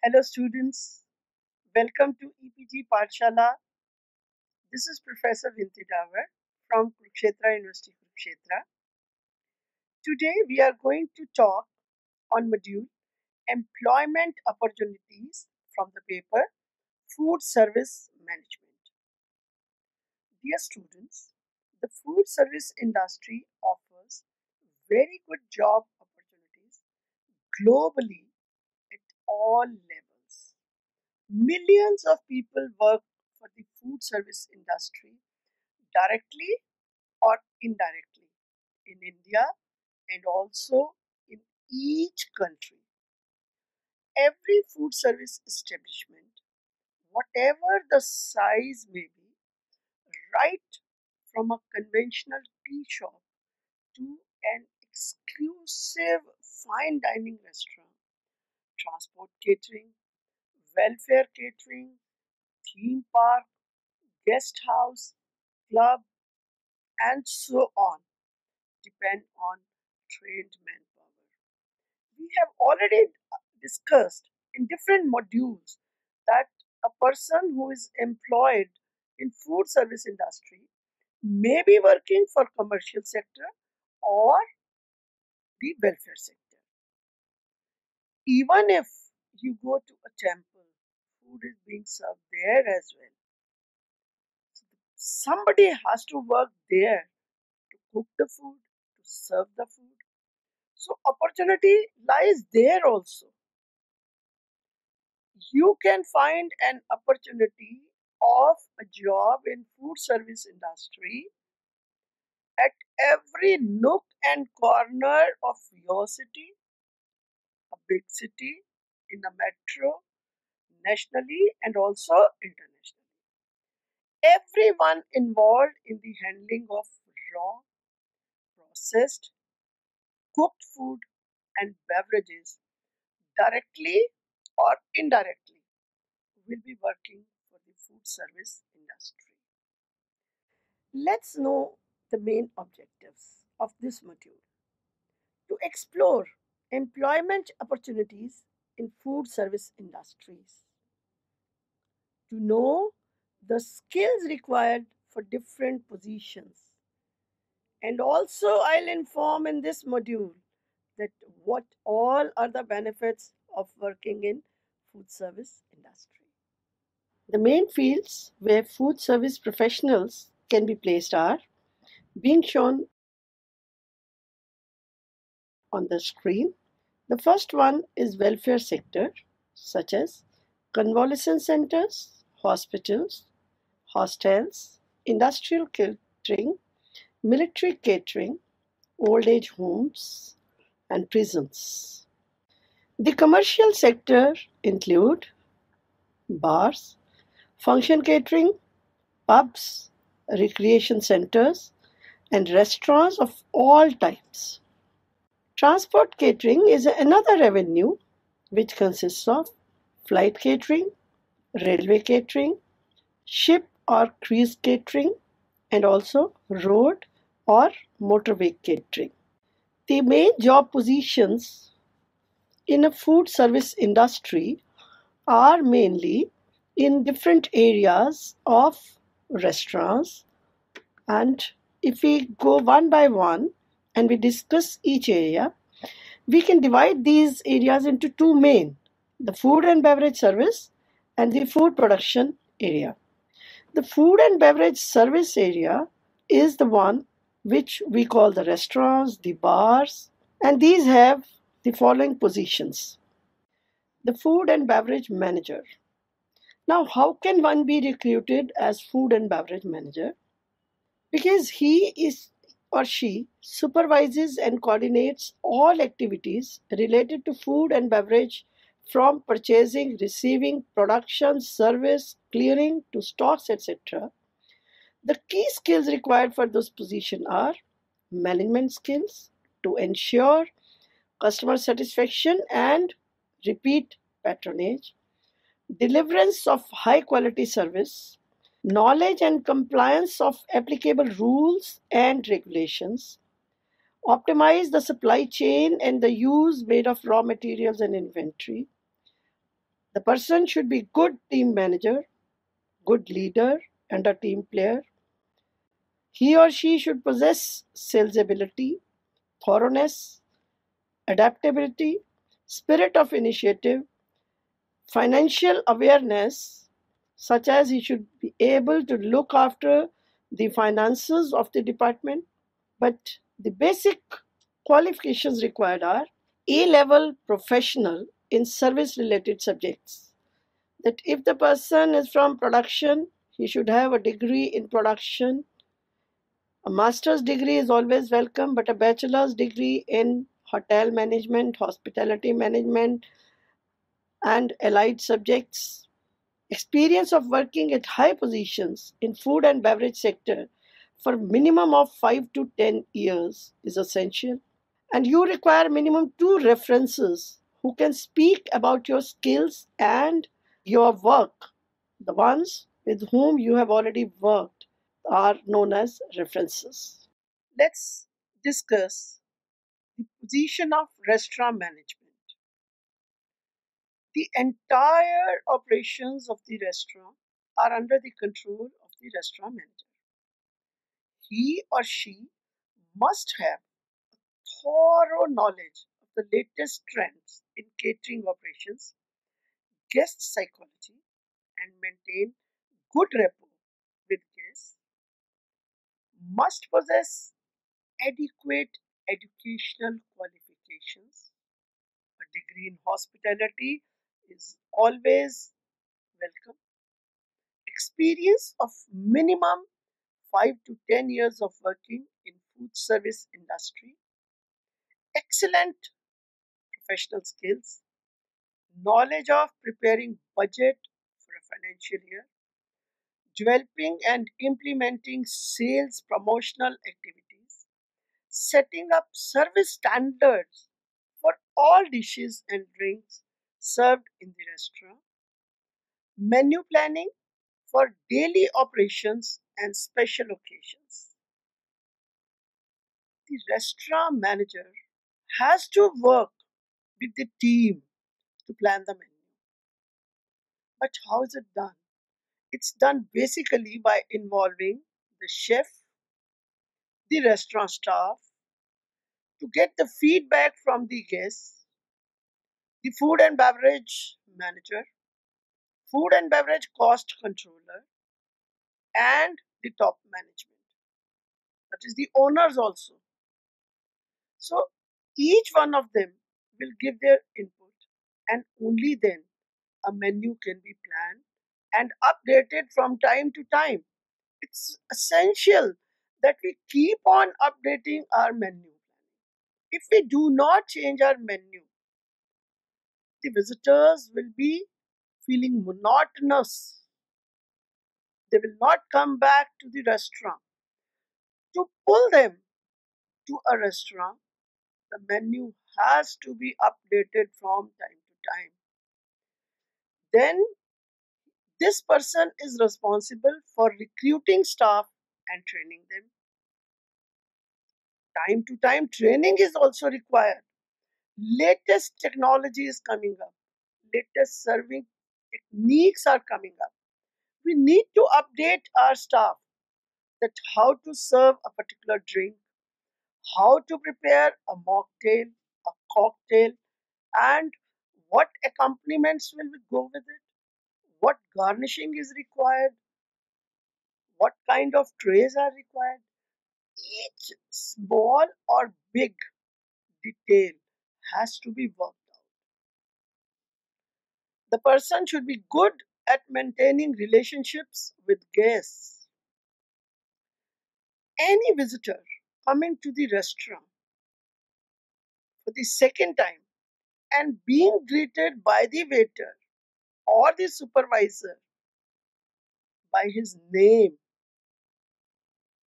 Hello students, welcome to EPG Pathshala. This is Professor Vidya-mitra from Kurukshetra University, Kurukshetra. Today we are going to talk on module Employment Opportunities from the paper Food Service Management. Dear students, the food service industry offers very good job opportunities globally at all levels. Millions of people work for the food service industry directly or indirectly in India and also in each country. Every food service establishment, whatever the size may be, right from a conventional tea shop to an exclusive fine dining restaurant, transport catering, welfare catering, theme park, guest house, club, and so on, depend on trained manpower. We have already discussed in different modules that a person who is employed in food service industry may be working for commercial sector or the welfare sector. Even if you go to a temple, food is being served there as well. Somebody has to work there to cook the food, to serve the food. So opportunity lies there also. You can find an opportunity of a job in food service industry at every nook and corner of your city, a big city, in a metro, nationally and also internationally. Everyone involved in the handling of raw, processed, cooked food and beverages directly or indirectly will be working for the food service industry. Let's know the main objectives of this module. To explore employment opportunities in food service industries. To know the skills required for different positions. And also I'll inform in this module that what all are the benefits of working in food service industry. The main fields where food service professionals can be placed are being shown on the screen. The first one is welfare sector, such as convalescent centers, hospitals, hostels, industrial catering, military catering, old age homes, and prisons. The commercial sector include bars, function catering, pubs, recreation centers, and restaurants of all types. Transport catering is another revenue which consists of flight catering, railway catering, ship or cruise catering, and also road or motorway catering. The main job positions in a food service industry are mainly in different areas of restaurants, and if we go one by one and we discuss each area, we can divide these areas into two main: the food and beverage service and the food production area. The food and beverage service area is the one which we call the restaurants, the bars, and these have the following positions. The food and beverage manager. Now, how can one be recruited as food and beverage manager? Because he is or she supervises and coordinates all activities related to food and beverage, from purchasing, receiving, production, service, clearing to stocks, etc. The key skills required for this position are management skills to ensure customer satisfaction and repeat patronage, deliverance of high quality service, knowledge and compliance of applicable rules and regulations, optimize the supply chain and the use made of raw materials and inventory, The person should be good team manager, good leader, and a team player. He or she should possess sales ability, thoroughness, adaptability, spirit of initiative, financial awareness, such as he should be able to look after the finances of the department. But the basic qualifications required are A-level professional in service related subjects. That if the person is from production, he should have a degree in production. A master's degree is always welcome, but a bachelor's degree in hotel management, hospitality management, and allied subjects. Experience of working at high positions in food and beverage sector for minimum of 5 to 10 years is essential. And you require minimum 2 references who can speak about your skills and your work. The ones with whom you have already worked are known as references. Let's discuss the position of restaurant management. The entire operations of the restaurant are under the control of the restaurant manager. He or she must have thorough knowledge of the latest trends in catering operations, guest psychology, and maintain good rapport with guests, must possess adequate educational qualifications. A degree in hospitality is always welcome. Experience of minimum 5 to 10 years of working in food service industry, excellent professional skills, knowledge of preparing budget for a financial year, developing and implementing sales promotional activities, setting up service standards for all dishes and drinks served in the restaurant, menu planning for daily operations and special occasions. The restaurant manager has to work with the team to plan the menu. But how is it done? It's done basically by involving the chef, the restaurant staff, to get the feedback from the guests, the food and beverage manager, food and beverage cost controller, and the top management. That is the owners also. So each one of them will give their input, and only then a menu can be planned and updated from time to time. It's essential that we keep on updating our menu. If we do not change our menu, the visitors will be feeling monotonous. They will not come back to the restaurant. To pull them to a restaurant, the menu has to be updated from time to time. Then this person is responsible for recruiting staff and training them. Time to time, training is also required. Latest technology is coming up, latest serving techniques are coming up. We need to update our staff that how to serve a particular drink, how to prepare a mocktail, a cocktail, and what accompaniments will we go with it, what garnishing is required, what kind of trays are required. Each small or big detail has to be worked out. The person should be good at maintaining relationships with guests. Any visitor coming to the restaurant for the second time and being greeted by the waiter or the supervisor by his name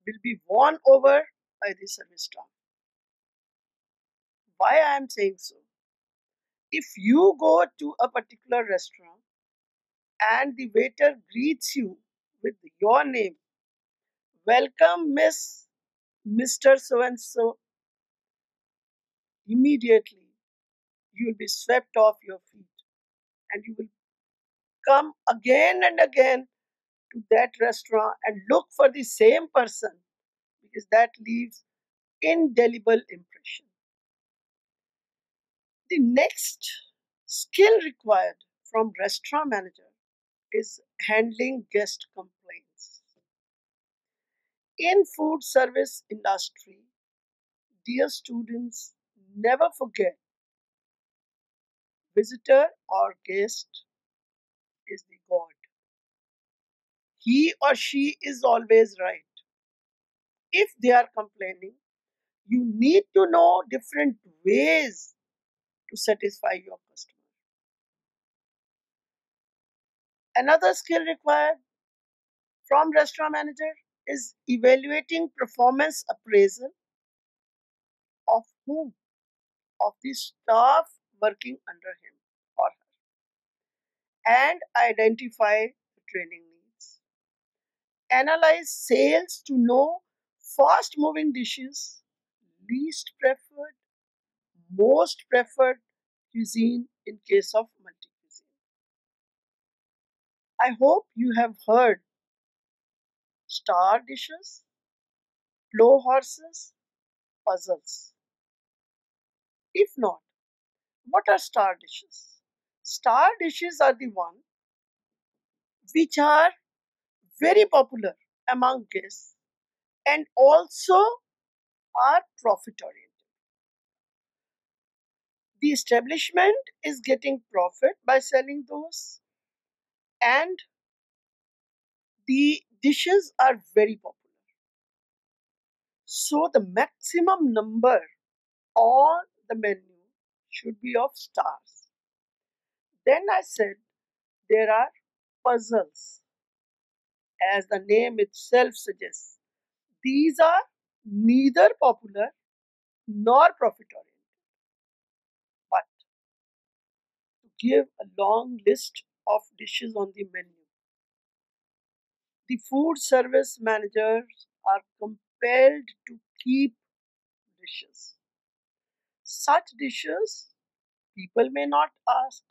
will be won over by the service staff. Why I am saying so? If you go to a particular restaurant and the waiter greets you with your name, welcome Miss Mr. So and so, immediately you will be swept off your feet and you will come again and again to that restaurant and look for the same person because that leaves indelible impression. The next skill required from restaurant manager is handling guest complaints. In food service industry, dear students, never forget visitor or guest is the god. He or she is always right. If they are complaining, you need to know different ways to satisfy your customer. Another skill required from restaurant manager is evaluating performance appraisal of whom? Of the staff working under him or her and identify the training needs. Analyze sales to know fast moving dishes, least preferred, most preferred cuisine in case of multi cuisine. I hope you have heard star dishes, low horses, puzzles. If not, what are star dishes? Star dishes are the one which are very popular among guests and also are profit oriented. The establishment is getting profit by selling those, and the dishes are very popular. So the maximum number on the menu should be of stars. Then I said there are puzzles, as the name itself suggests. These are neither popular nor profit oriented, but to give a long list of dishes on the menu. The food service managers are compelled to keep dishes. Such dishes people may not ask.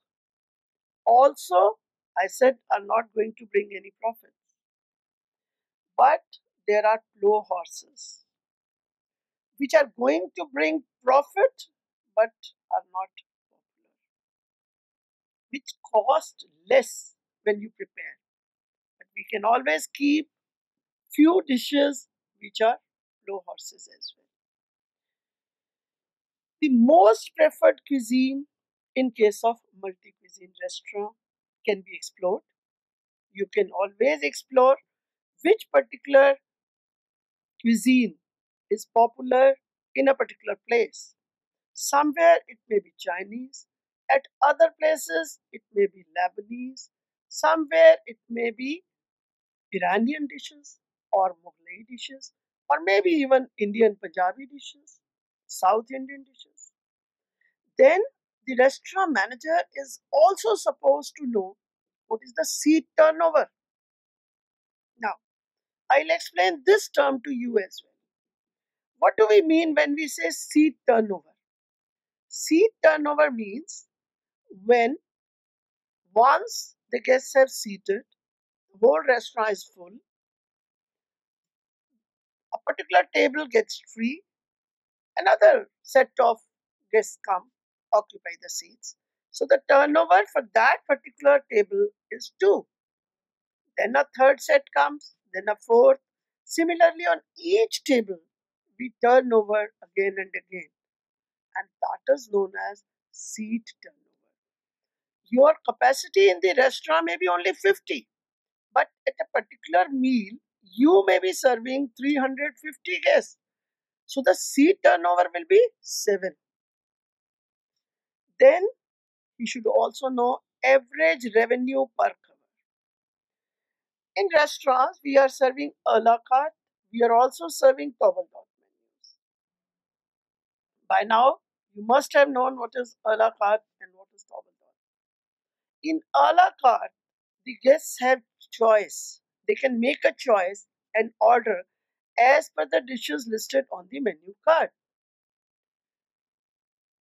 Also, I said are not going to bring any profits. But there are low horses which are going to bring profit but are not popular, which cost less when you prepare. But we can always keep few dishes which are low horses as well. The most preferred cuisine in case of multi-cuisine restaurant can be explored. You can always explore which particular cuisine is popular in a particular place. Somewhere it may be Chinese, at other places it may be Lebanese, somewhere it may be Iranian dishes or Mughlai dishes, or maybe even Indian Punjabi dishes, South Indian dishes. Then the restaurant manager is also supposed to know what is the seat turnover. Now, I'll explain this term to you as well. What do we mean when we say seat turnover? Seat turnover means when once the guests have seated, the whole restaurant is full, a particular table gets free, another set of guests come, occupy the seats. So the turnover for that particular table is 2. Then a third set comes, then a fourth. Similarly, on each table, we turn over again and again, and that is known as seat turnover. Your capacity in the restaurant may be only 50, but at a particular meal, you may be serving 350 guests. So the seat turnover will be 7. Then you should also know average revenue per cover. In restaurants, we are serving a la carte. We are also serving table top menus. By now, you must have known what is a la carte and what is table top. In a la carte, the guests have choice. They can make a choice and order as per the dishes listed on the menu card.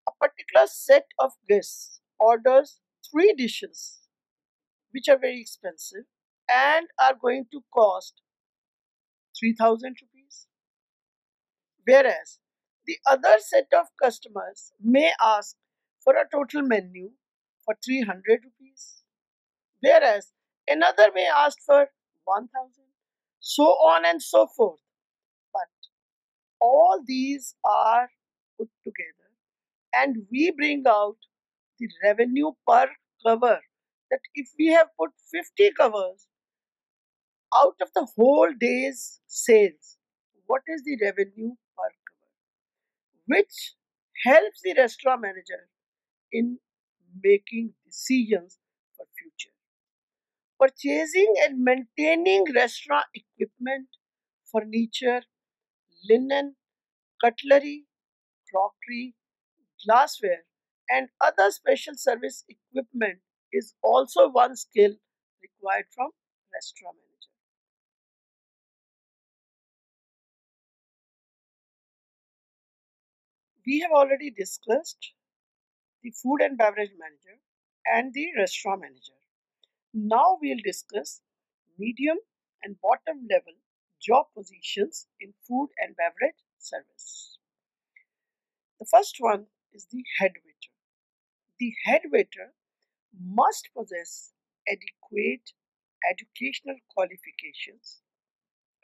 A particular set of guests orders 3 dishes which are very expensive and are going to cost 3000 rupees. Whereas the other set of customers may ask for a total menu for 300 rupees, whereas another may ask for 1000, so on and so forth. But all these are put together and we bring out the revenue per cover. That if we have put 50 covers out of the whole day's sales, what is the revenue per cover? Which helps the restaurant manager in making decisions for future. Purchasing and maintaining restaurant equipment, furniture, linen, cutlery, crockery, glassware, and other special service equipment is also one skill required from restaurant manager. We have already discussed the food and beverage manager and the restaurant manager. Now we'll discuss medium and bottom level job positions in food and beverage service. The first one is the head waiter. The head waiter must possess adequate educational qualifications,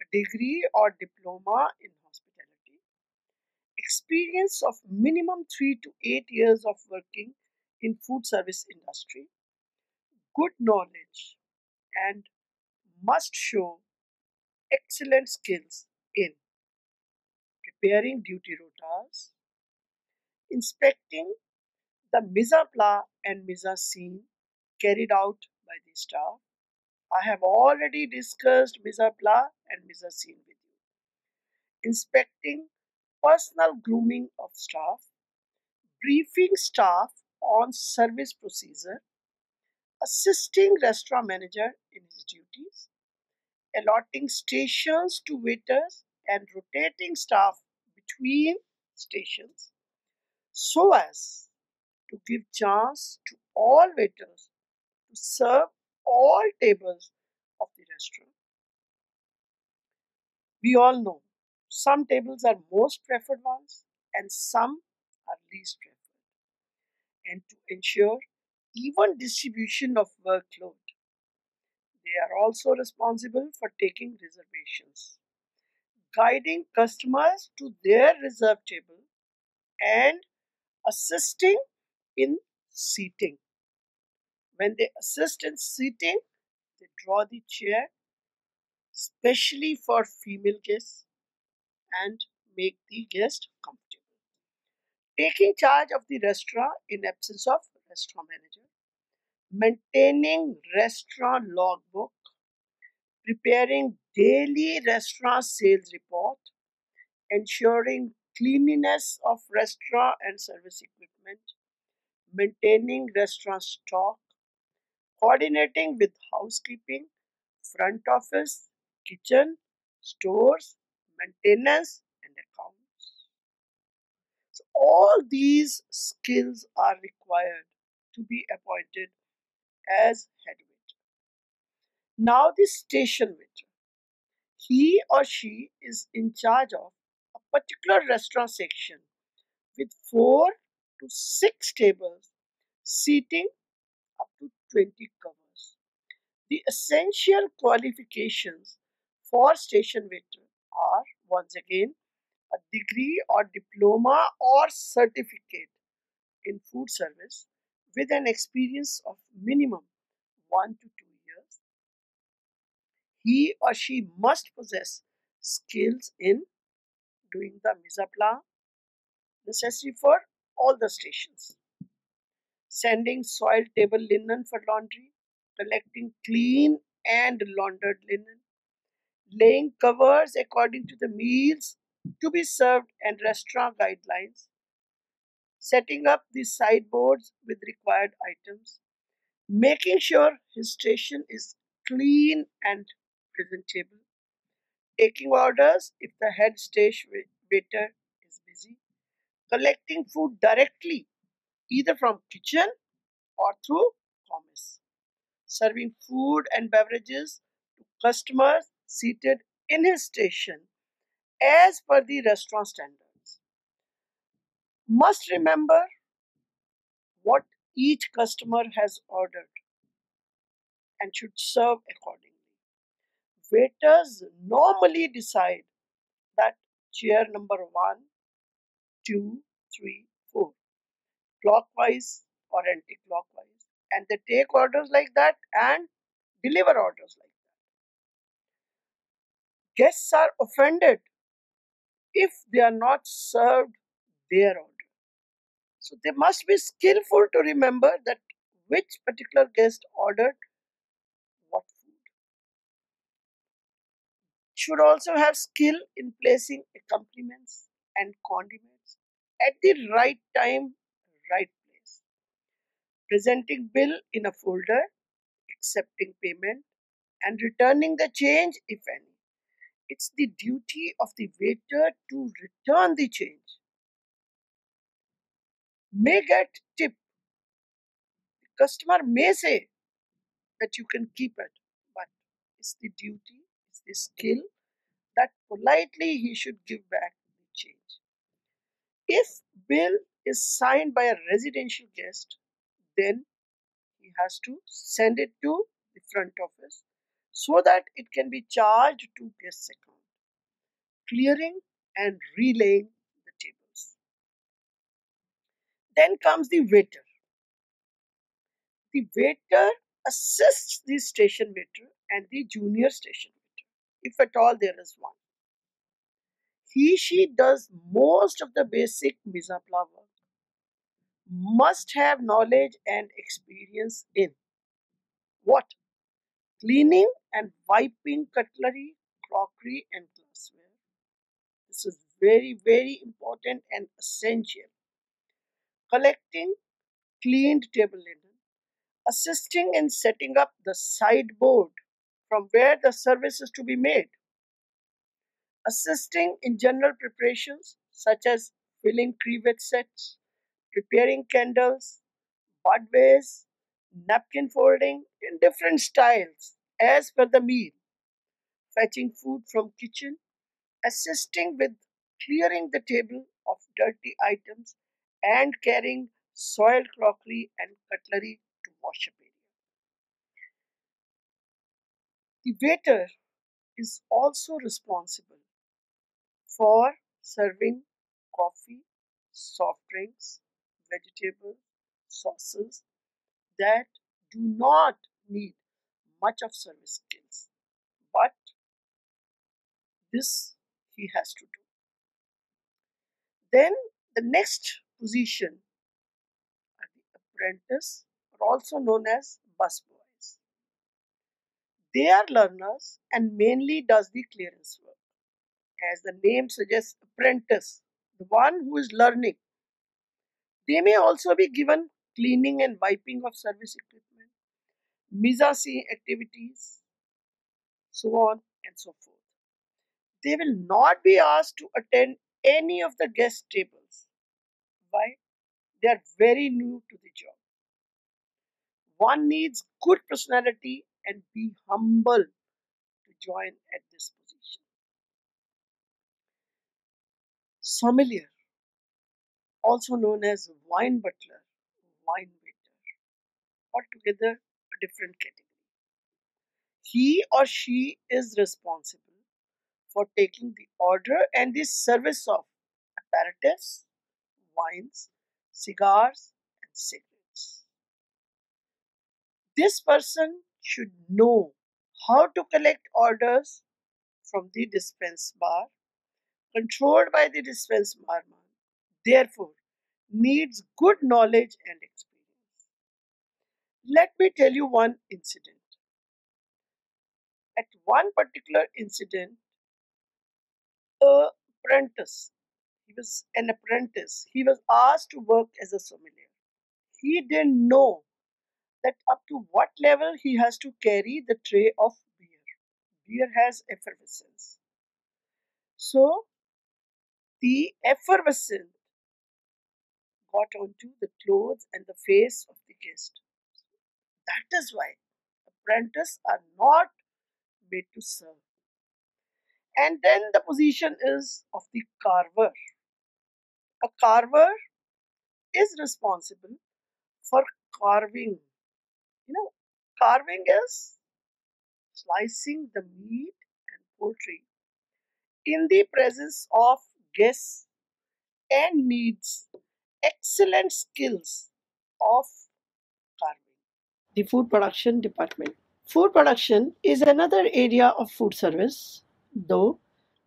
a degree or diploma in hospitality, experience of minimum 3 to 8 years of working in food service industry, good knowledge, and must show excellent skills in preparing duty rotas, inspecting the mise en place and mise en scene carried out by the staff. I have already discussed mise en place and mise en scene with you. Inspecting personal grooming of staff, briefing staff on service procedure, assisting restaurant manager in his duties, allotting stations to waiters and rotating staff between stations so as to give chance to all waiters to serve all tables of the restaurant. We all know some tables are most preferred ones and some are least preferred. And to ensure even distribution of workload, they are also responsible for taking reservations, guiding customers to their reserved table, and assisting in seating. When they assist in seating, they draw the chair specially for female guests and make the guest comfortable. Taking charge of the restaurant in absence of restaurant manager, maintaining restaurant logbook, preparing daily restaurant sales report, ensuring cleanliness of restaurant and service equipment, maintaining restaurant stock, coordinating with housekeeping, front office, kitchen, stores, maintenance, and accounts. So all these skills are required to be appointed as head waiter. Now the station waiter. He or she is in charge of a particular restaurant section with 4 to 6 tables, seating up to 20 covers. The essential qualifications for station waiter are once again a degree or diploma or certificate in food service with an experience of minimum 1 to 2 years. He or she must possess skills in doing the mise en place necessary for all the stations, sending soiled table linen for laundry, collecting clean and laundered linen, laying covers according to the meals to be served and restaurant guidelines, setting up the sideboards with required items, making sure his station is clean and presentable, taking orders if the head station waiter is busy, collecting food directly either from kitchen or through commerce, serving food and beverages to customers seated in his station as per the restaurant standards. Must remember what each customer has ordered and should serve accordingly. Waiters normally decide that chair number 1, 2, 3, 4, clockwise or anti-clockwise, and they take orders like that and deliver orders like that. Guests are offended if they are not served their order. So they must be skillful to remember that which particular guest ordered what food. Should also have skill in placing accompaniments and condiments at the right time, right place. Presenting bill in a folder, accepting payment, and returning the change if any. It's the duty of the waiter to return the change. May get tip. The customer may say that you can keep it, but it's the duty, it's the skill that politely he should give back the change. If bill is signed by a residential guest, then he has to send it to the front office so that it can be charged to guest's account, clearing and relaying the tables. Then comes the waiter. The waiter assists the station waiter and the junior station waiter, if at all there is one. She does most of the basic mise en place work. Must have knowledge and experience in what? Cleaning and wiping cutlery, crockery, and glassware. This is very, very important and essential. Collecting cleaned table linen, assisting in setting up the sideboard from where the service is to be made, assisting in general preparations such as filling crevette sets, preparing candles, budways, napkin folding in different styles as per the meal, fetching food from kitchen, assisting with clearing the table of dirty items and carrying soiled crockery and cutlery to wash up area. The waiter is also responsible for serving coffee, soft drinks, vegetables, sauces that do not need much of service skills, but this he has to do. Then the next position are the apprentice, or also known as busboys. They are learners and mainly does the clearance work. As the name suggests, apprentice, the one who is learning. They may also be given cleaning and wiping of service equipment, mise-en-scene activities, so on and so forth. They will not be asked to attend any of the guest tables. Why? They are very new to the job. One needs good personality and be humble to join at this position. Sommelier, also known as wine butler, wine waiter, altogether a different category. He or she is responsible for taking the order and the service of apparatus, wines, cigars, and cigarettes. This person should know how to collect orders from the dispense bar, controlled by the dispense barman, therefore needs good knowledge and experience. Let me tell you one incident. At one particular incident, a apprentice, he was an apprentice, he was asked to work as a sommelier. He didn't know that up to what level he has to carry the tray of beer. Beer has effervescence. So the effervescent got onto the clothes and the face of the guest. That is why Apprentices are not made to serve. And then the position is of the carver. A carver is responsible for carving. You know, carving is slicing the meat and poultry in the presence of guests and needs excellent skills of carving. The food production department. Food production is another area of food service, though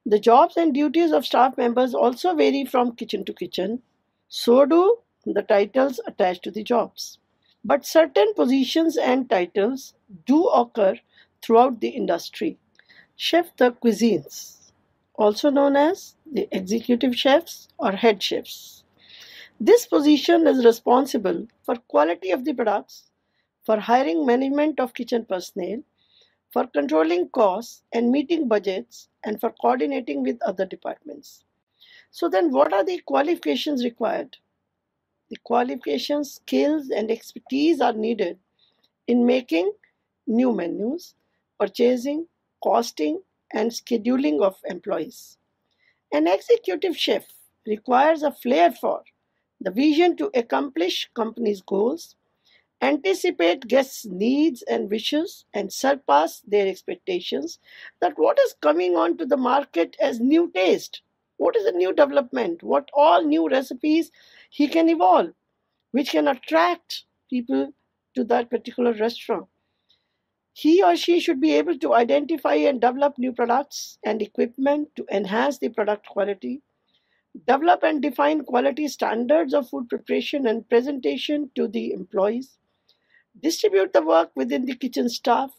the jobs and duties of staff members also vary from kitchen to kitchen. So do the titles attached to the jobs. But certain positions and titles do occur throughout the industry. Chef de cuisines, also known as the executive chefs or head chefs. This position is responsible for quality of the products, for hiring management of kitchen personnel, for controlling costs and meeting budgets, and for coordinating with other departments. So then what are the qualifications required? The qualifications, skills and expertise are needed in making new menus, purchasing, costing and scheduling of employees. An executive chef requires a flair for the vision to accomplish company's goals, anticipate guests' needs and wishes, and surpass their expectations. That what is coming onto the market as new taste, what is a new development, what all new recipes he can evolve, which can attract people to that particular restaurant. He or she should be able to identify and develop new products and equipment to enhance the product quality, develop and define quality standards of food preparation and presentation to the employees, distribute the work within the kitchen staff,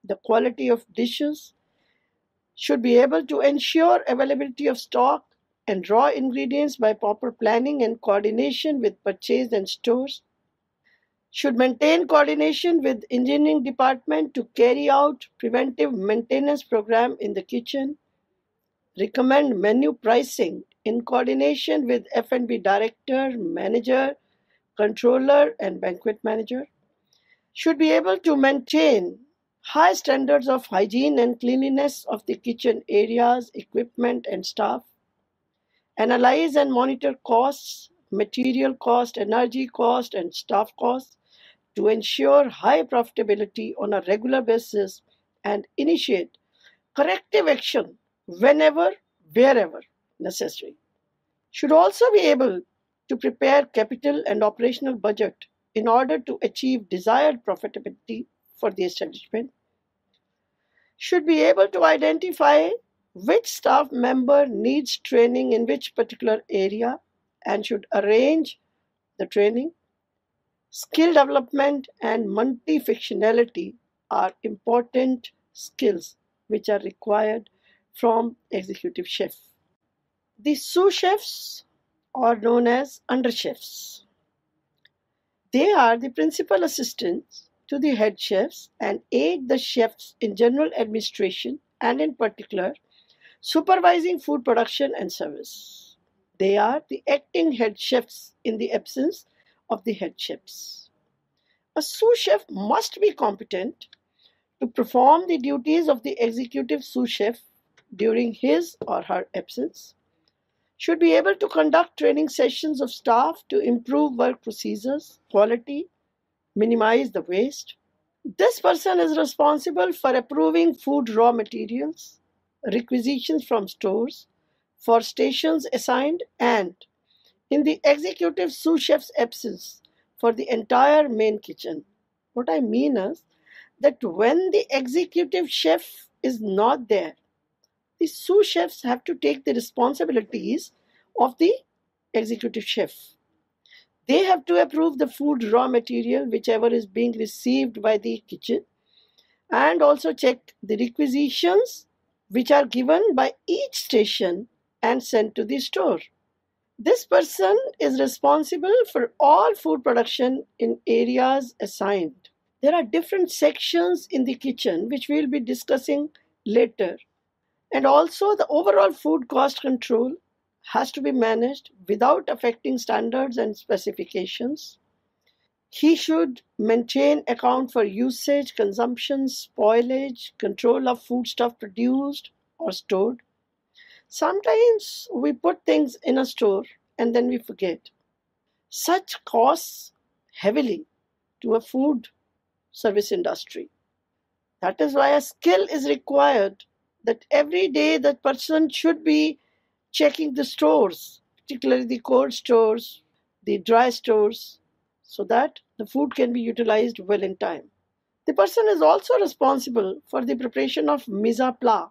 the quality of dishes, should be able to ensure availability of stock and raw ingredients by proper planning and coordination with purchase and stores, should maintain coordination with engineering department to carry out preventive maintenance program in the kitchen, recommend menu pricing in coordination with F&B director, manager, controller and banquet manager, should be able to maintain high standards of hygiene and cleanliness of the kitchen areas, equipment and staff, analyze and monitor costs, material cost, energy cost and staff costs to ensure high profitability on a regular basis and initiate corrective action whenever, wherever necessary. Should also be able to prepare capital and operational budget in order to achieve desired profitability for the establishment. Should be able to identify which staff member needs training in which particular area and should arrange the training. Skill development and multifunctionality are important skills which are required from executive chef. The sous chefs are known as under chefs. They are the principal assistants to the head chefs and aid the chefs in general administration and in particular supervising food production and service. They are the acting head chefs in the absence of the head chefs. A sous chef must be competent to perform the duties of the executive sous chef during his or her absence, should be able to conduct training sessions of staff to improve work procedures, quality, minimize the waste. This person is responsible for approving food raw materials, requisitions from stores, for stations assigned, and in the executive sous chef's absence, for the entire main kitchen. What I mean is that when the executive chef is not there, the sous chefs have to take the responsibilities of the executive chef. They have to approve the food raw material, whichever is being received by the kitchen, and also check the requisitions which are given by each station and sent to the store. This person is responsible for all food production in areas assigned. There are different sections in the kitchen which we will be discussing later. And also the overall food cost control has to be managed without affecting standards and specifications. He should maintain account for usage, consumption, spoilage, control of foodstuff produced or stored. Sometimes we put things in a store and then we forget. Such costs heavily to a food service industry. That is why a skill is required, that every day that person should be checking the stores, particularly the cold stores, the dry stores, so that the food can be utilized well in time. The person is also responsible for the preparation of mise à plat.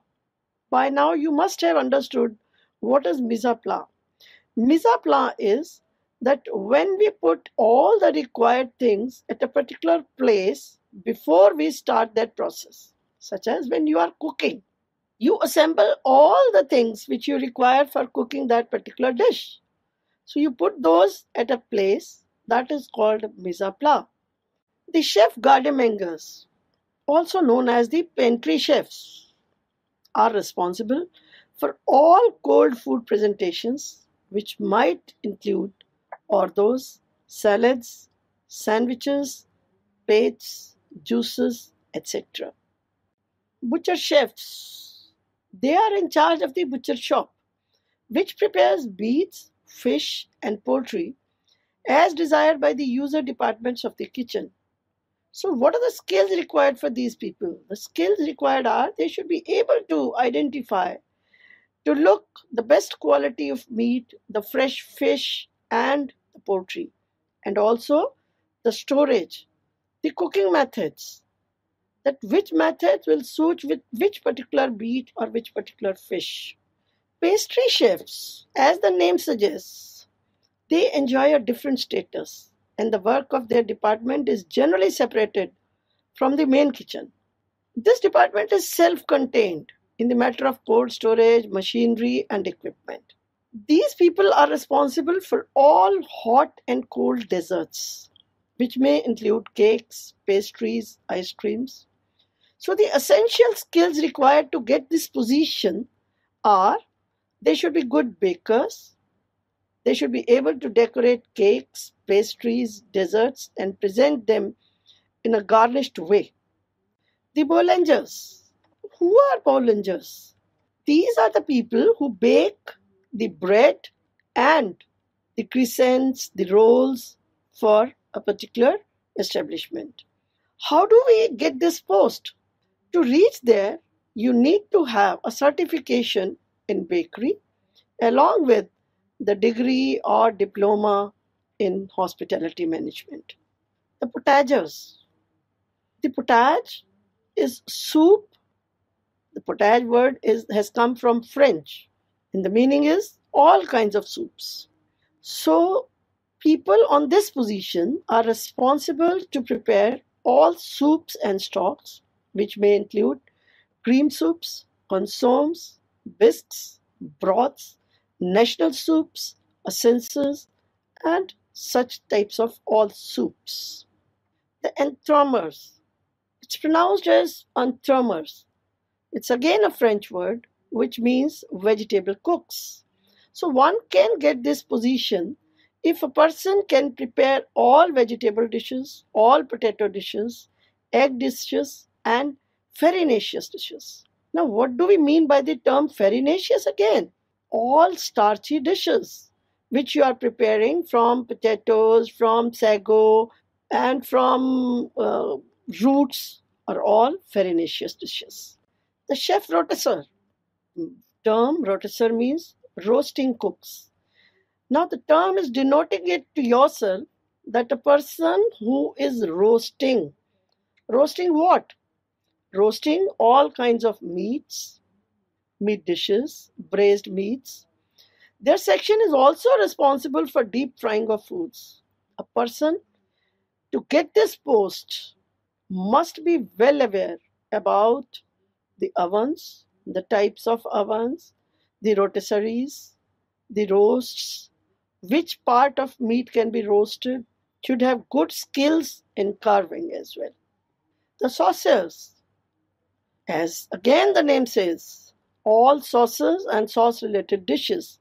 By now you must have understood what is mise à plat. Mise à plat is that when we put all the required things at a particular place before we start that process, such as when you are cooking, you assemble all the things which you require for cooking that particular dish. So you put those at a place that is called mise à plat. The chef garde-mangers, also known as the pantry chefs, are responsible for all cold food presentations, which might include ordos, salads, sandwiches, pates, juices, etc. Butcher chefs, they are in charge of the butcher shop, which prepares meats, fish, and poultry as desired by the user departments of the kitchen. So what are the skills required for these people? The skills required are they should be able to identify, to look the best quality of meat, the fresh fish and the poultry, and also the storage, the cooking methods, that which methods will suit with which particular meat or which particular fish. Pastry chefs, as the name suggests, they enjoy a different status, and the work of their department is generally separated from the main kitchen. This department is self-contained in the matter of cold storage, machinery, and equipment. These people are responsible for all hot and cold desserts, which may include cakes, pastries, ice creams. So the essential skills required to get this position are they should be good bakers, they should be able to decorate cakes, pastries, desserts, and present them in a garnished way. The boulangers. Who are boulangers? These are the people who bake the bread and the croissants, the rolls for a particular establishment. How do we get this post? To reach there, you need to have a certification in bakery along with the degree or diploma in hospitality management. The potagers. The potage is soup. The potage word has come from French, and the meaning is all kinds of soups. So people on this position are responsible to prepare all soups and stocks, which may include cream soups, consommes, bisques, broths, national soups, essences, and such types of all soups. The entremets. It's pronounced as entremets. It's again a French word which means vegetable cooks. So one can get this position if a person can prepare all vegetable dishes, all potato dishes, egg dishes, and farinaceous dishes. Now, what do we mean by the term farinaceous again? All starchy dishes which you are preparing from potatoes, from sago, and from roots are all farinaceous dishes. The chef rôtisseur. Term rôtisseur means roasting cooks. Now the term is denoting it to yourself that a person who is roasting. Roasting what? Roasting all kinds of meats, meat dishes, braised meats. Their section is also responsible for deep frying of foods. A person to get this post must be well aware about the ovens, the types of ovens, the rotisseries, the roasts, which part of meat can be roasted, should have good skills in carving as well. The saucers, as again the name says, all sauces and sauce related dishes.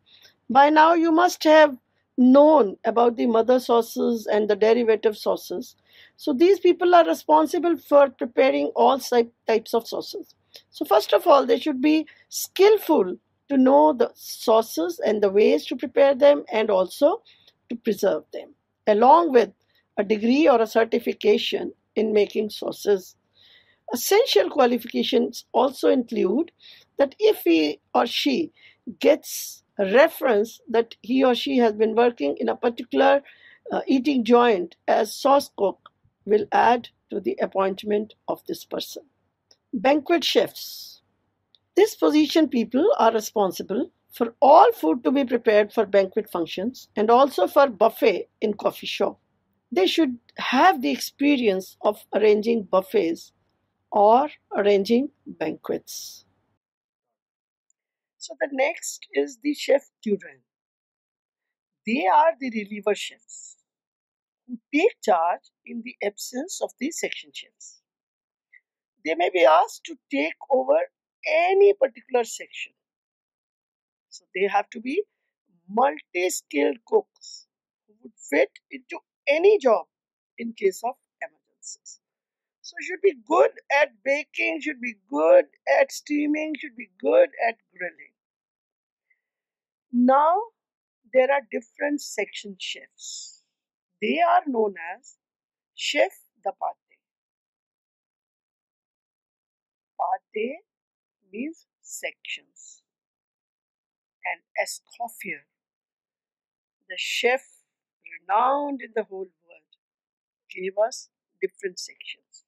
By now you must have known about the mother sauces and the derivative sauces. So these people are responsible for preparing all types of sauces. So first of all, they should be skillful to know the sauces and the ways to prepare them and also to preserve them, along with a degree or a certification in making sauces. Essential qualifications also include that if he or she gets a reference that he or she has been working in a particular eating joint as sauce cook, will add to the appointment of this person. Banquet chefs. This position people are responsible for all food to be prepared for banquet functions and also for buffet in coffee shop. They should have the experience of arranging buffets or arranging banquets. So the next is the chef Turin. They are the reliever chefs who take charge in the absence of the section chefs. They may be asked to take over any particular section. So they have to be multi-skilled cooks who would fit into any job in case of emergencies. So should be good at baking, should be good at steaming, should be good at grilling. Now there are different section chefs. They are known as chef de pâté. Pâté means sections. And Escoffier, the chef renowned in the whole world, gave us different sections.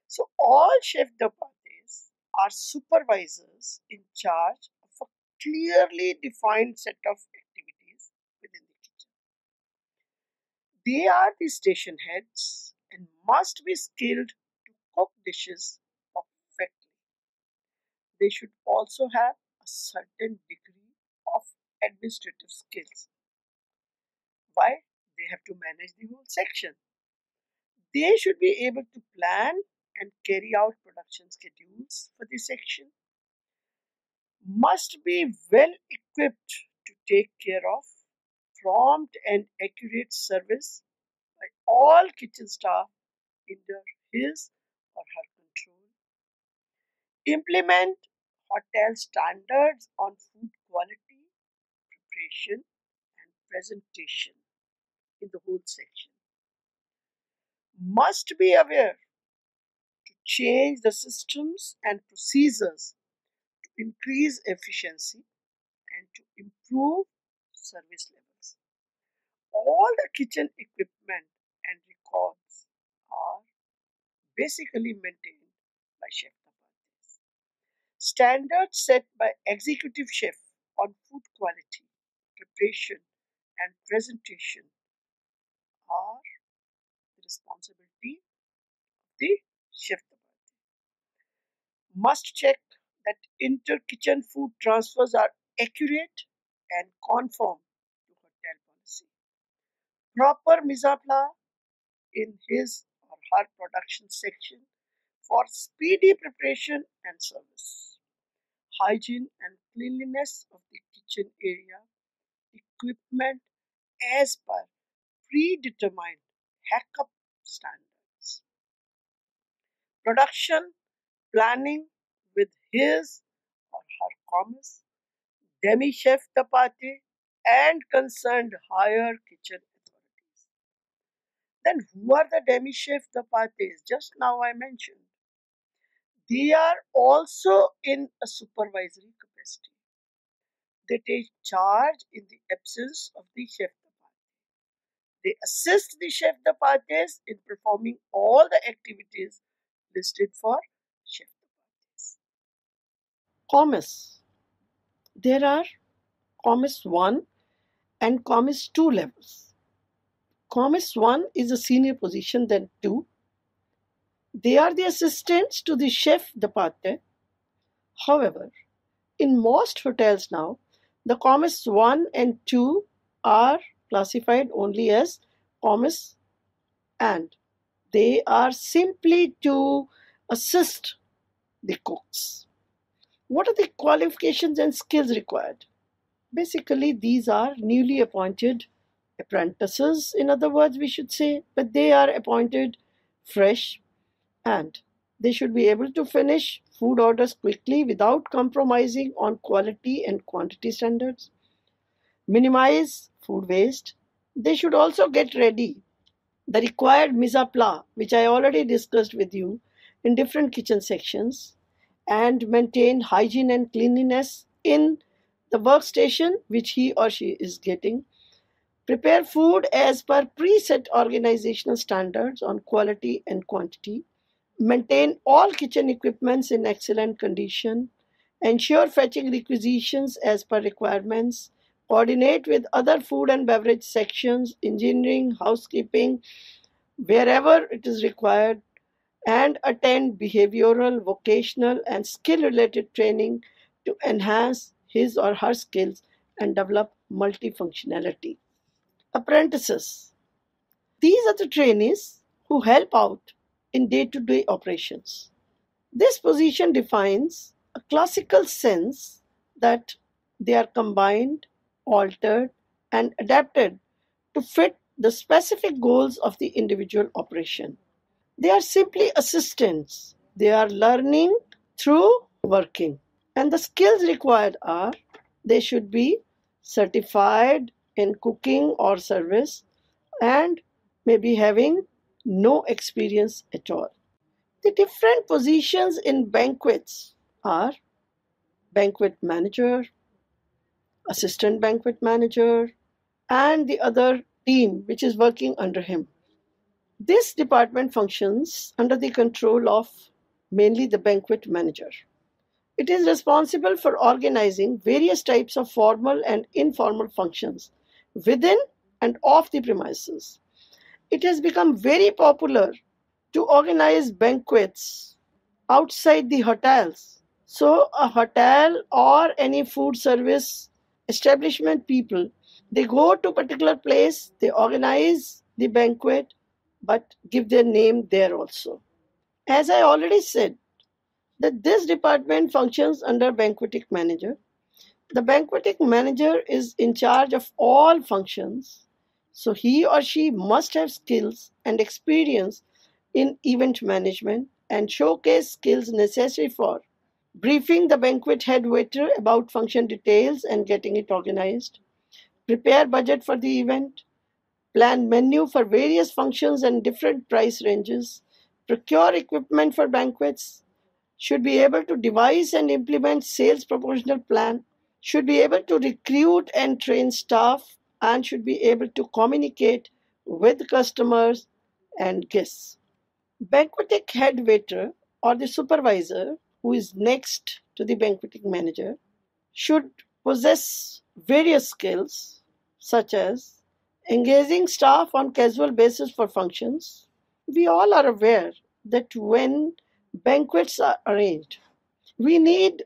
So all chef de pâtés are supervisors in charge of a clearly defined set of activities within the kitchen. They are the station heads and must be skilled to cook dishes perfectly. They should also have a certain degree of administrative skills. Why? They have to manage the whole section. They should be able to plan and carry out production schedules for the section. Must be well equipped to take care of prompt and accurate service by all kitchen staff under his or her control. Implement hotel standards on food quality, preparation, and presentation in the whole section. Must be aware to change the systems and procedures to increase efficiency and to improve service levels. All the kitchen equipment and records are basically maintained by chef departments. Standards set by executive chef on food quality, preparation, and presentation are the responsibility of the chef department. Must check that inter-kitchen food transfers are accurate and conform to hotel policy. Proper mise en place in his or her production section for speedy preparation and service. Hygiene and cleanliness of the kitchen area, equipment as per predetermined hack-up standards. Production planning with his or her commis, demi-chef de pâté, and concerned higher kitchen authorities. Then who are the demi-chef de pâtés? Just now I mentioned. They are also in a supervisory capacity. They take charge in the absence of the chef de pâté. They assist the chef de pâtés in performing all the activities listed for chef de pâtés. Commis. There are Commis 1 and Commis 2 levels. Commis 1 is a senior position than 2. They are the assistants to the chef de pâté. However, in most hotels now, the Commis 1 and 2 are classified only as Commis, and they are simply to assist the cooks. What are the qualifications and skills required? Basically, these are newly appointed apprentices, in other words, we should say, but they are appointed fresh and they should be able to finish food orders quickly without compromising on quality and quantity standards, minimize food waste. They should also get ready the required mise à plat, which I already discussed with you in different kitchen sections, and maintain hygiene and cleanliness in the workstation which he or she is getting. Prepare food as per preset organizational standards on quality and quantity. Maintain all kitchen equipments in excellent condition. Ensure fetching requisitions as per requirements. Coordinate with other food and beverage sections, engineering, housekeeping, wherever it is required, and attend behavioral, vocational, and skill related training to enhance his or her skills and develop multifunctionality. Apprentices. These are the trainees who help out in day to day operations. This position defines a classical sense that they are combined, altered, and adapted to fit the specific goals of the individual operation. They are simply assistants. They are learning through working. And the skills required are they should be certified in cooking or service and maybe having no experience at all. The different positions in banquets are banquet manager, assistant banquet manager, and the other team which is working under him. This department functions under the control of mainly the banquet manager. It is responsible for organizing various types of formal and informal functions within and off the premises. It has become very popular to organize banquets outside the hotels. So a hotel or any food service establishment people, they go to a particular place, they organize the banquet, but give their name there also. As I already said, that this department functions under banqueting manager. The banqueting manager is in charge of all functions, so he or she must have skills and experience in event management and showcase skills necessary for briefing the banquet head waiter about function details and getting it organized, prepare budget for the event, plan menu for various functions and different price ranges, procure equipment for banquets, should be able to devise and implement sales promotional plan, should be able to recruit and train staff, and should be able to communicate with customers and guests. Banqueting head waiter or the supervisor who is next to the banqueting manager should possess various skills such as engaging staff on casual basis for functions. We all are aware that when banquets are arranged, we need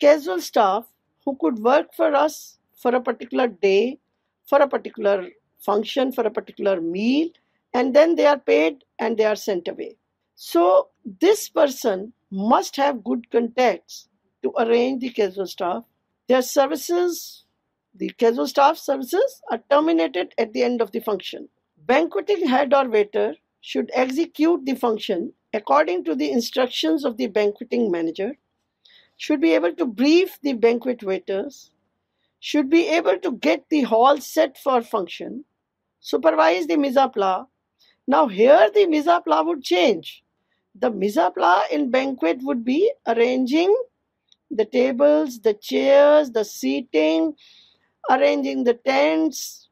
casual staff who could work for us for a particular day, for a particular function, for a particular meal, and then they are paid and they are sent away. So this person must have good contacts to arrange the casual staff. Their services, the casual staff services, are terminated at the end of the function. Banqueting head or waiter should execute the function according to the instructions of the banqueting manager, should be able to brief the banquet waiters, should be able to get the hall set for function, supervise the mise à plat. Now here the mise à plat would change. The mise à plat in banquet would be arranging the tables, the chairs, the seating, arranging the tents,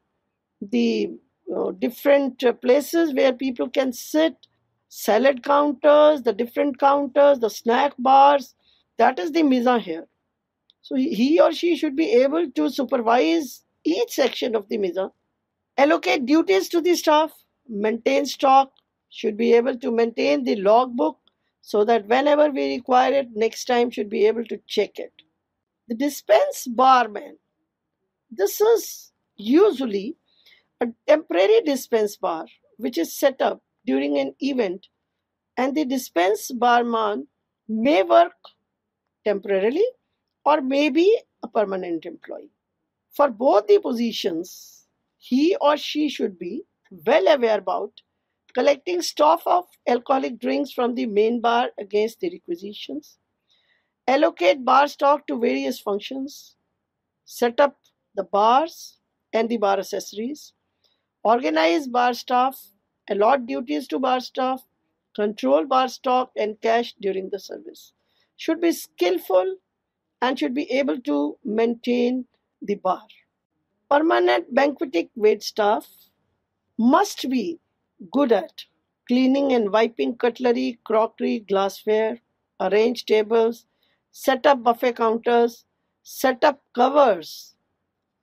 the different places where people can sit, salad counters, the different counters, the snack bars. That is the mise here. So he or she should be able to supervise each section of the mise, allocate duties to the staff, maintain stock, should be able to maintain the logbook so that whenever we require it, next time should be able to check it. The dispense barman. This is usually a temporary dispense bar which is set up during an event, and the dispense barman may work temporarily or may be a permanent employee. For both the positions, he or she should be well aware about collecting stock of alcoholic drinks from the main bar against the requisitions, allocate bar stock to various functions, set up the bars and the bar accessories, organize bar staff, allot duties to bar staff, control bar stock and cash during the service. Should be skillful and should be able to maintain the bar. Permanent banqueting wait staff must be good at cleaning and wiping cutlery, crockery, glassware, arrange tables, set up buffet counters, set up covers,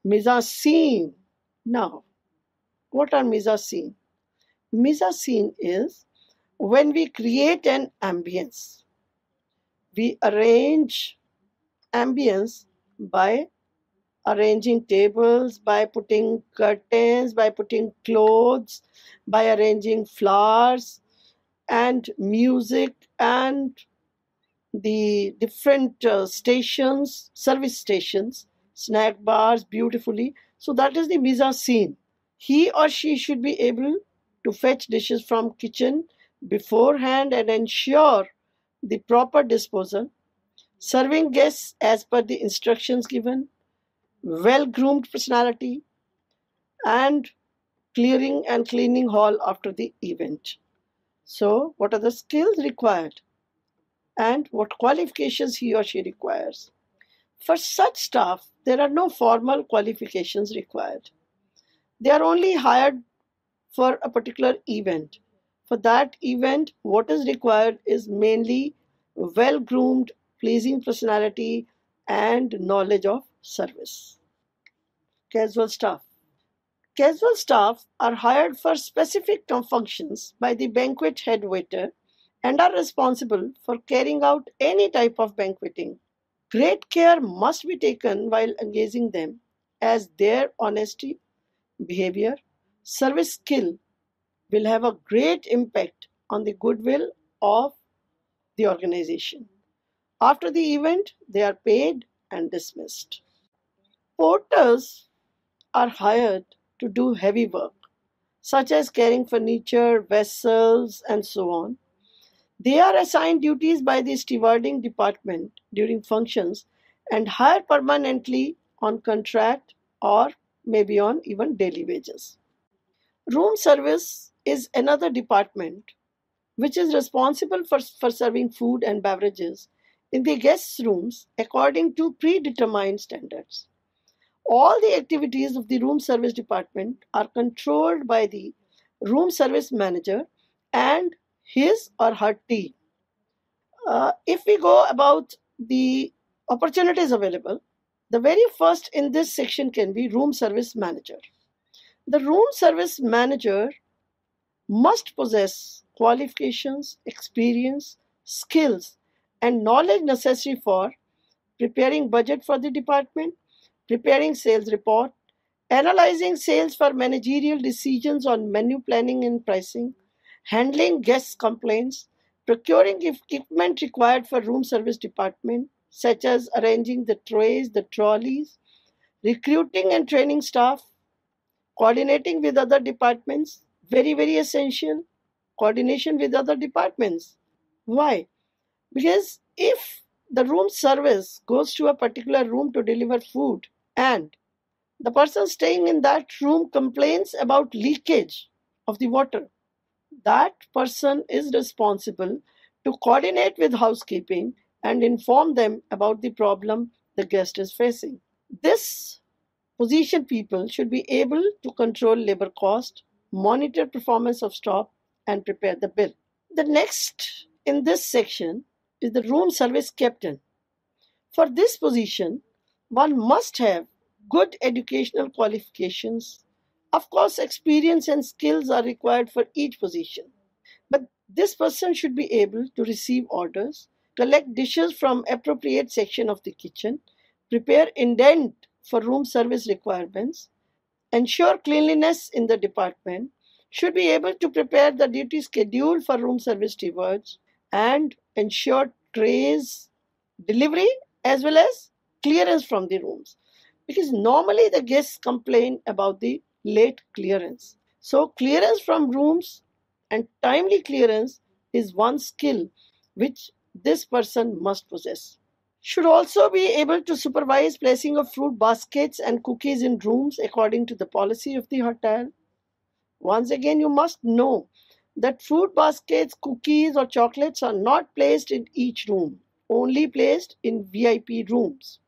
mise en scene. Now, what are mise en scene? Mise en scene is when we create an ambience. We arrange ambience by arranging tables, by putting curtains, by putting clothes, by arranging flowers and music and the different stations, service stations, snack bars beautifully. So that is the mise en scene. He or she should be able to fetch dishes from kitchen beforehand and ensure the proper disposal, serving guests as per the instructions given, well-groomed personality, and clearing and cleaning hall after the event. So, what are the skills required and what qualifications he or she requires? For such staff, there are no formal qualifications required. They are only hired for a particular event. For that event, what is required is mainly well-groomed, pleasing personality and knowledge of service. Casual staff. Casual staff are hired for specific functions by the banquet head waiter and are responsible for carrying out any type of banqueting. Great care must be taken while engaging them, as their honesty, behavior, service skill will have a great impact on the goodwill of the organization. After the event, they are paid and dismissed. Porters are hired to do heavy work, such as carrying furniture, vessels, and so on. They are assigned duties by the stewarding department during functions and hired permanently on contract or maybe on even daily wages. Room service is another department which is responsible for serving food and beverages in the guests' rooms according to predetermined standards. All the activities of the room service department are controlled by the room service manager and his or her team. If we go about the opportunities available, the very first in this section can be room service manager. The room service manager must possess qualifications, experience, skills, and knowledge necessary for preparing budget for the department, preparing sales report, analyzing sales for managerial decisions on menu planning and pricing, handling guest complaints, procuring equipment required for room service department, such as arranging the trays, the trolleys, recruiting and training staff, coordinating with other departments, very essential, coordination with other departments. Why? Because if the room service goes to a particular room to deliver food and the person staying in that room complains about leakage of the water, that person is responsible to coordinate with housekeeping and inform them about the problem the guest is facing. This position people should be able to control labor cost, monitor performance of staff, and prepare the bill. The next in this section is the room service captain. For this position, one must have good educational qualifications. Of course, experience and skills are required for each position. But this person should be able to receive orders, collect dishes from appropriate section of the kitchen, prepare indent for room service requirements, ensure cleanliness in the department, should be able to prepare the duty schedule for room service stewards, and ensure trays delivery as well as clearance from the rooms. Because normally the guests complain about the late clearance. So clearance from rooms and timely clearance is one skill which this person must possess. Should also be able to supervise placing of fruit baskets and cookies in rooms according to the policy of the hotel. Once again, you must know that fruit baskets, cookies, or chocolates are not placed in each room, only placed in VIP rooms.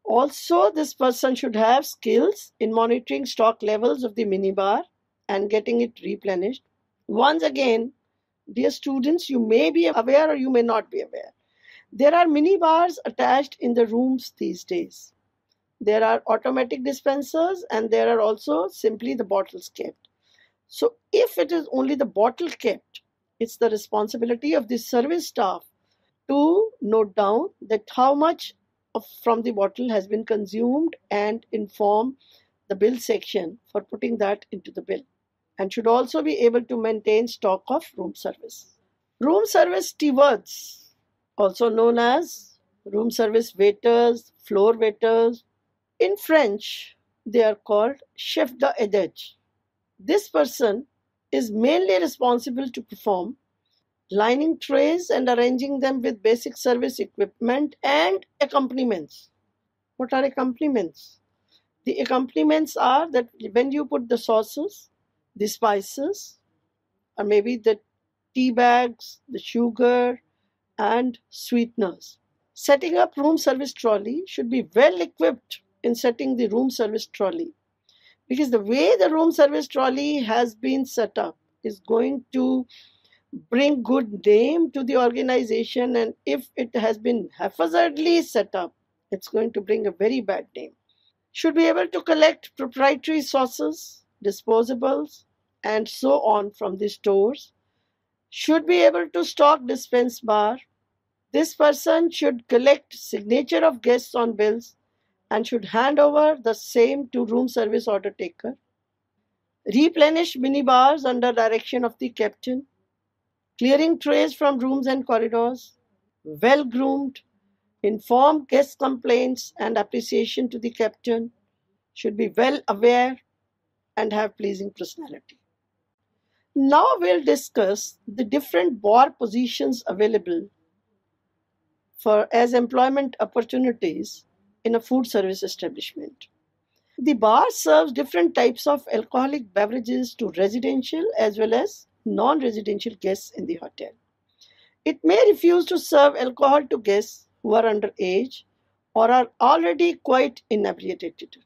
Also, this person should have skills in monitoring stock levels of the minibar and getting it replenished. Once again, dear students, you may be aware or you may not be aware. There are minibars attached in the rooms these days. There are automatic dispensers and there are also simply the bottles kept. So if it is only the bottle kept, it's the responsibility of the service staff to note down that how much from the bottle has been consumed and inform the bill section for putting that into the bill, and should also be able to maintain stock of room service. Room service stewards, also known as room service waiters, floor waiters. In French, they are called chef d'étage. This person is mainly responsible to perform lining trays and arranging them with basic service equipment and accompaniments. What are accompaniments? The accompaniments are that when you put the sauces, the spices, or maybe the tea bags, the sugar, and sweeteners. Setting up room service trolley should be well equipped in setting the room service trolley, because the way the room service trolley has been set up is going to bring good name to the organization, and if it has been haphazardly set up, it's going to bring a very bad name. Should be able to collect proprietary sauces, disposables, and so on from the stores. Should be able to stock dispense bar. This person should collect signature of guests on bills and should hand over the same to room service order taker. Replenish minibars under direction of the captain. Clearing trays from rooms and corridors. Well groomed. Inform guest complaints and appreciation to the captain. Should be well aware and have pleasing personality. Now we'll discuss the different bar positions available for as employment opportunities in a food service establishment. The bar serves different types of alcoholic beverages to residential as well as non-residential guests in the hotel. It may refuse to serve alcohol to guests who are underage or are already quite inebriated.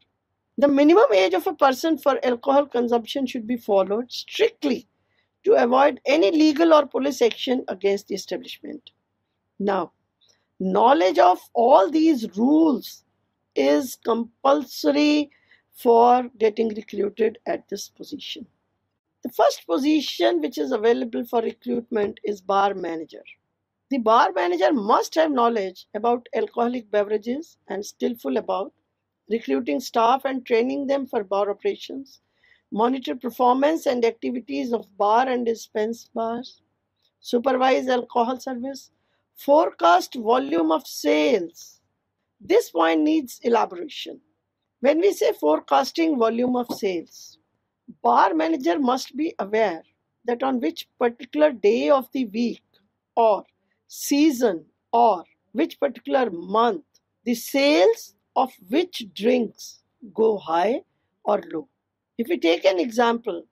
The minimum age of a person for alcohol consumption should be followed strictly to avoid any legal or police action against the establishment. Now, knowledge of all these rules is compulsory for getting recruited at this position. The first position which is available for recruitment is bar manager. The bar manager must have knowledge about alcoholic beverages and skillful about recruiting staff and training them for bar operations, monitor performance and activities of bar and dispense bars, supervise alcohol service, forecast volume of sales. This point needs elaboration. When we say forecasting volume of sales, bar manager must be aware that on which particular day of the week or season or which particular month the sales of which drinks go high or low. If we take an example,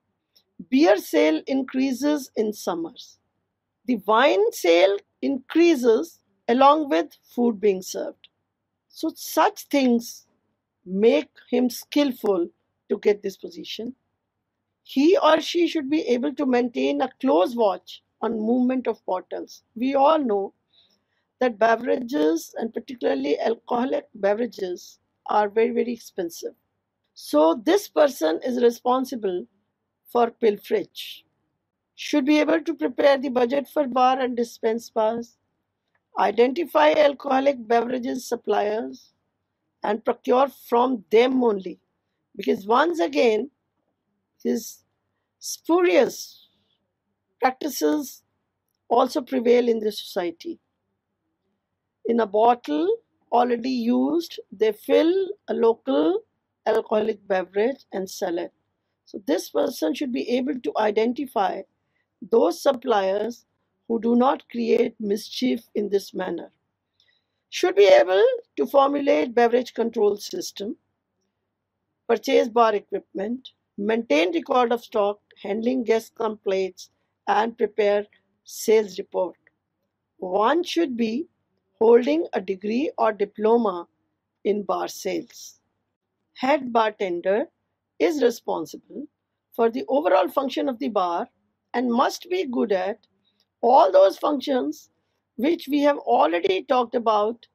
beer sale increases in summers. The wine sale increases along with food being served. So such things make him skillful to get this position. He or she should be able to maintain a close watch on movement of bottles. We all know that beverages, and particularly alcoholic beverages, are very, very expensive. So this person is responsible for pilferage. Should be able to prepare the budget for bar and dispense bars, identify alcoholic beverages suppliers, and procure from them only. Because once again, his spurious practices also prevail in the society. In a bottle already used, they fill a local alcoholic beverage and sell it. So this person should be able to identify those suppliers who do not create mischief in this manner. Should be able to formulate beverage control system, purchase bar equipment, maintain record of stock, handling guest complaints, and prepare sales report. One should be holding a degree or diploma in bar sales. Head bartender is responsible for the overall function of the bar and must be good at all those functions which we have already talked about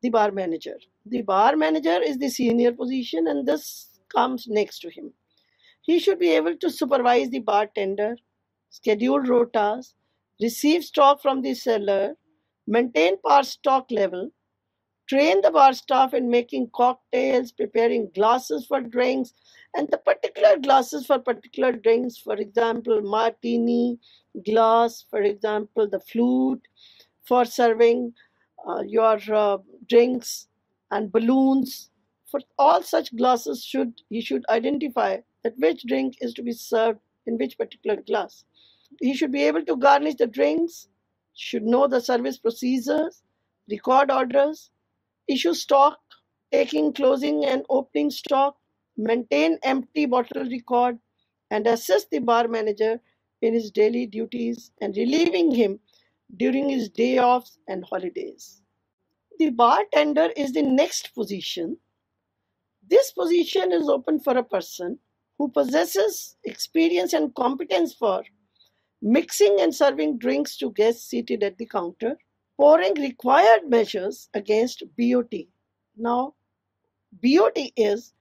the bar manager. The bar manager is the senior position and this comes next to him. He should be able to supervise the bartender, schedule rotas, receive stock from the seller, maintain bar stock level, train the bar staff in making cocktails, preparing glasses for drinks, and the particular glasses for particular drinks, for example, martini glass, for example, the flute for serving your drinks, and balloons. For all such glasses, he should identify that which drink is to be served in which particular glass. He should be able to garnish the drinks, should know the service procedures, record orders, issue stock, taking, closing, and opening stock, maintain empty bottle record, and assist the bar manager in his daily duties and relieving him during his day offs and holidays. The bartender is the next position. This position is open for a person who possesses experience and competence for mixing and serving drinks to guests seated at the counter, pouring required measures against BOT. Now, BOT is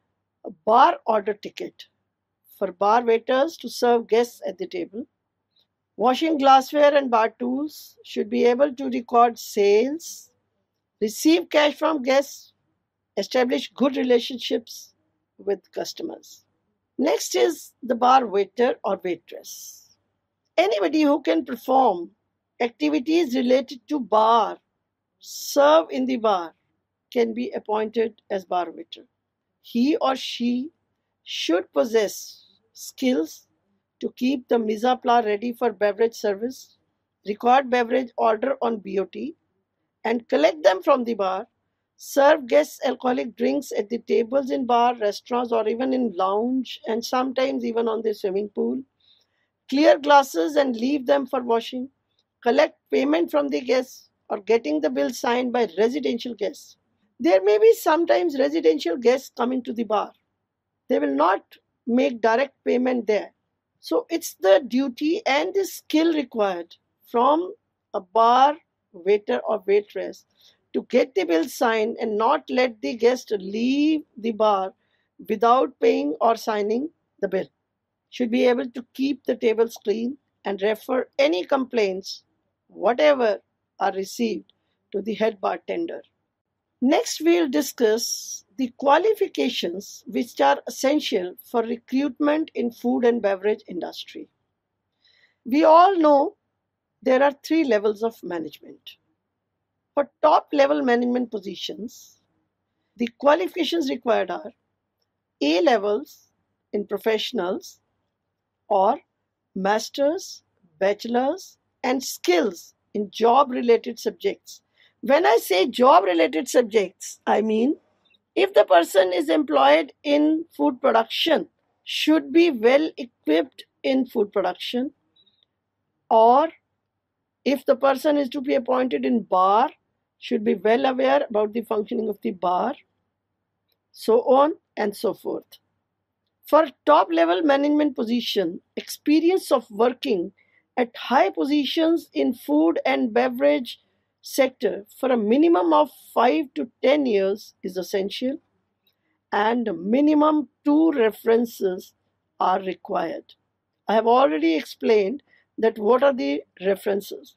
a bar order ticket for bar waiters to serve guests at the table. Washing glassware and bar tools, should be able to record sales, receive cash from guests, establish good relationships with customers. Next is the bar waiter or waitress. Anybody who can perform activities related to bar, serve in the bar, can be appointed as bar waiter. He or she should possess skills to keep the mise à plat ready for beverage service, record beverage order on BOT, and collect them from the bar, serve guests alcoholic drinks at the tables in bar, restaurants, or even in lounge, and sometimes even on the swimming pool, clear glasses and leave them for washing, collect payment from the guests, or getting the bill signed by residential guests. There may be sometimes residential guests coming to the bar. They will not make direct payment there. So it's the duty and the skill required from a bar waiter or waitress to get the bill signed and not let the guest leave the bar without paying or signing the bill. Should be able to keep the tables clean and refer any complaints, whatever are received, to the head bartender. Next, we'll discuss the qualifications which are essential for recruitment in food and beverage industry. We all know there are 3 levels of management. For top level management positions, the qualifications required are A levels in professionals or masters, bachelors, and skills in job related subjects. When I say job related subjects, I mean if the person is employed in food production, should be well equipped in food production, or if the person is to be appointed in bar, should be well aware about the functioning of the bar, so on and so forth. For top level management position, experience of working at high positions in food and beverage sector for a minimum of 5 to 10 years is essential, and minimum 2 references are required. I have already explained that what are the references.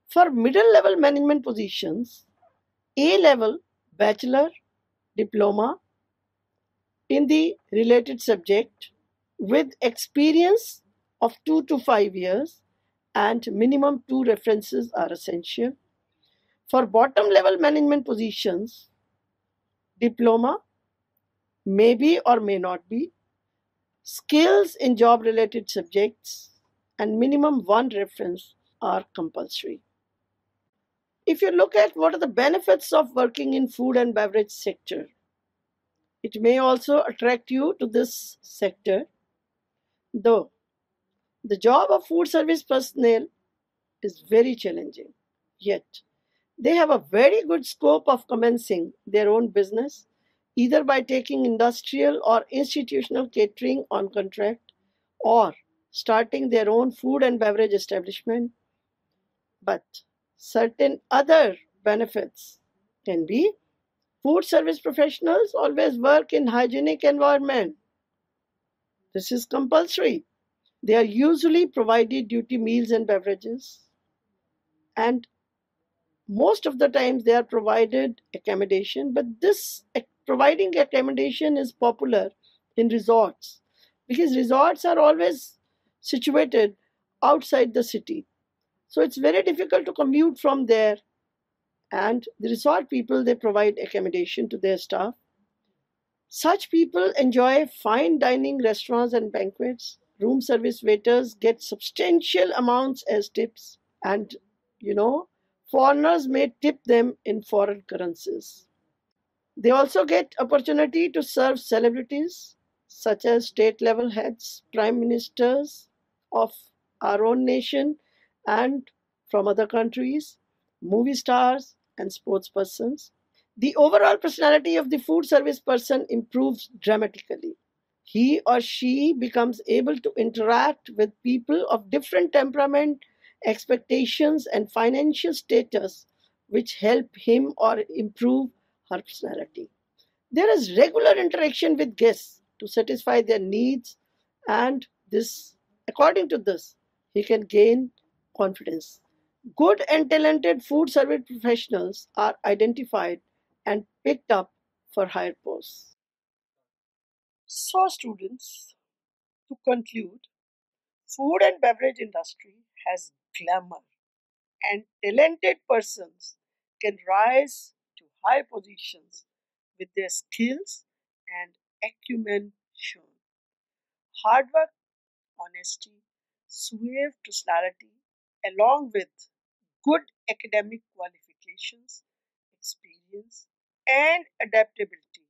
For middle level management positions, A level bachelor, diploma in the related subject with experience of 2 to 5 years and minimum 2 references are essential. For bottom level management positions, diploma may be or may not be, Skills in job-related subjects and minimum one reference are compulsory. If you look at what are the benefits of working in food and beverage sector, it may also attract you to this sector, though the job of food service personnel is very challenging. Yet, they have a very good scope of commencing their own business, either by taking industrial or institutional catering on contract or starting their own food and beverage establishment. But certain other benefits can be food service professionals always work in hygienic environment. This is compulsory. They are usually provided duty meals and beverages, and most of the times they are provided accommodation, but this providing accommodation is popular in resorts because resorts are always situated outside the city, so it's very difficult to commute from there, and the resort people, they provide accommodation to their staff. Such people enjoy fine dining restaurants and banquets. Room service waiters get substantial amounts as tips, and you know, foreigners may tip them in foreign currencies. They also get opportunity to serve celebrities such as state level heads, prime ministers of our own nation and from other countries, movie stars and sports persons. The overall personality of the food service person improves dramatically. He or she becomes able to interact with people of different temperament, expectations, and financial status, which help him or improve her personality. There is regular interaction with guests to satisfy their needs, and this, according to this, he can gain confidence. Good and talented food service professionals are identified and picked up for higher posts. So, students, to conclude, food and beverage industry has glamour, and talented persons can rise to high positions with their skills and acumen shown. Hard work, honesty, suave personality, along with good academic qualifications, experience, and adaptability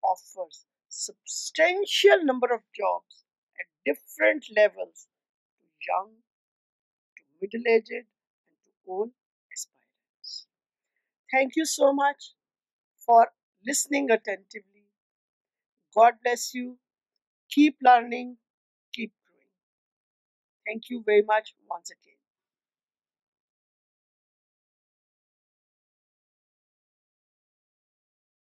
offers substantial number of jobs at different levels to young, to middle-aged, and to old aspirants. Thank you so much for listening attentively. God bless you. Keep learning, keep growing. Thank you very much once again.